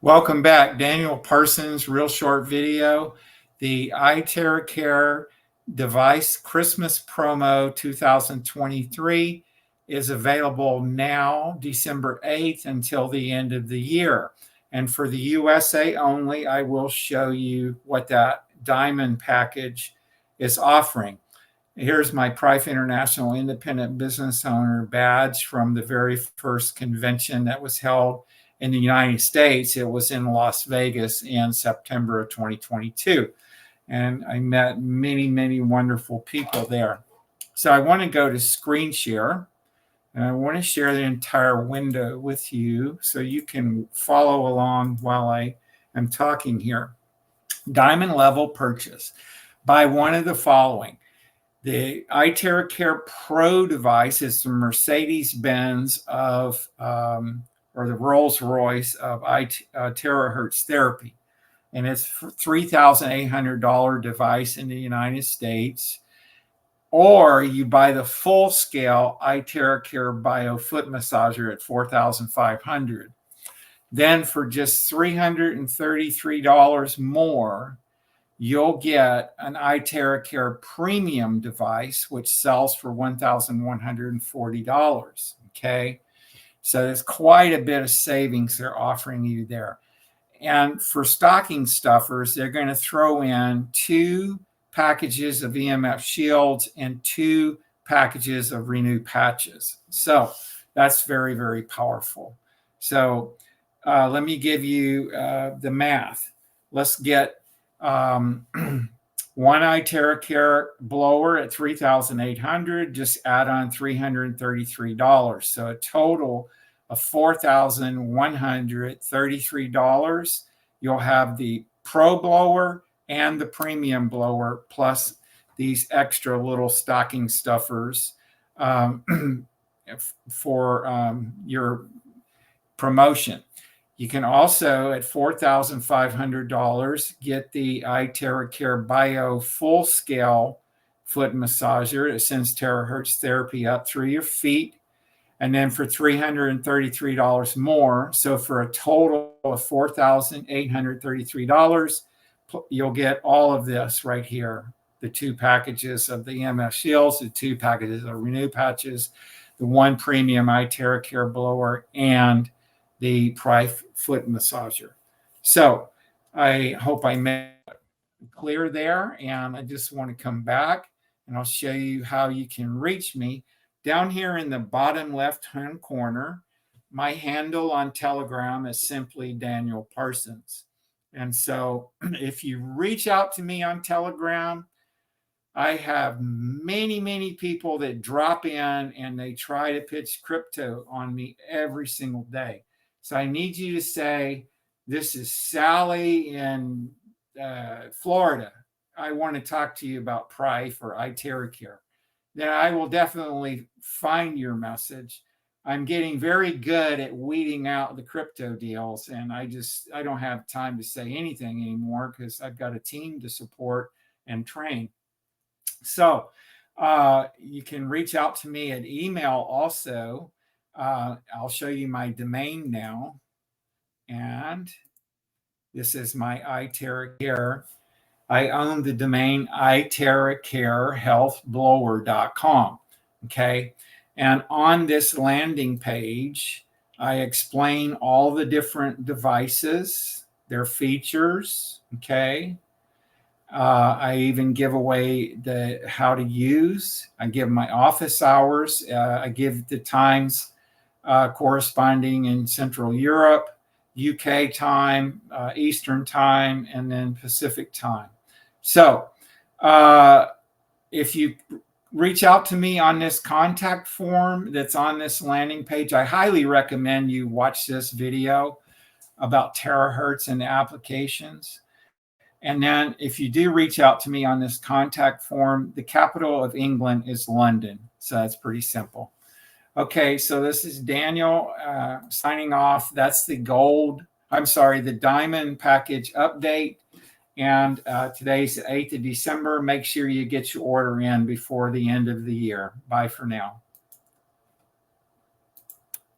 Welcome back. Daniel Parsons, real short video. The iTeraCare device Christmas promo 2023 is available now, December 8th, until the end of the year. And for the USA only, I will show you what that diamond package is offering. Here's my Prife International Independent Business Owner badge from the very first convention that was held in the United States. It was in Las Vegas in September of 2022. And I met many, many wonderful people there. So I want to go to screen share. And I want to share the entire window with you so you can follow along while I am talking here. Diamond level purchase. Buy one of the following. The iTeraCare Pro device is the Mercedes-Benz of or the Rolls-Royce of TeraHertz therapy. And it's a $3,800 device in the United States. Or you buy the full scale iTeraCare Bio foot massager at $4,500. Then for just $333 more, you'll get an iTeraCare premium device, which sells for $1,140. Okay. So there's quite a bit of savings they're offering you there. And for stocking stuffers, they're going to throw in 2 packages of EMF shields and 2 packages of Renew patches. So that's very, very powerful. So let me give you the math. Let's get one iTeraCare blower at $3,800, just add on $333. So a total of $4,133. You'll have the Pro blower and the premium blower, plus these extra little stocking stuffers for your promotion. You can also, at $4,500, get the iTeraCare Bio full-scale foot massager. It sends TeraHertz therapy up through your feet. And then for $333 more, so for a total of $4,833, you'll get all of this right here. The 2 packages of the EMF shields, the 2 packages of Renew patches, the 1 premium iTeraCare blower, and the Prife foot massager. So I hope I made it clear there. And I just want to come back and I'll show you how you can reach me. Down here in the bottom left-hand corner, my handle on Telegram is simply Daniel Parsons. And so if you reach out to me on Telegram, I have many, many people that drop in and they try to pitch crypto on me every single day. So I need you to say, this is Sally in Florida. I want to talk to you about Prife or iTeraCare. Then I will definitely find your message. I'm getting very good at weeding out the crypto deals, and I don't have time to say anything anymore because I've got a team to support and train. So you can reach out to me at email also. I'll show you my domain now. And this is my iTeraCare. I own the domain iTeraCareHealthBlower.com. Okay. And on this landing page, I explain all the different devices, their features. Okay. I even give away the how to use. I give my office hours. I give the times corresponding in Central Europe, UK time, Eastern time, and then Pacific time. So if you reach out to me on this contact form that's on this landing page, I highly recommend you watch this video about TeraHertz and the applications. And then if you do reach out to me on this contact form, the capital of England is London. So that's pretty simple. Okay, so this is Daniel signing off. That's the the diamond package update. And today's the 8th of December. Make sure you get your order in before the end of the year. Bye for now.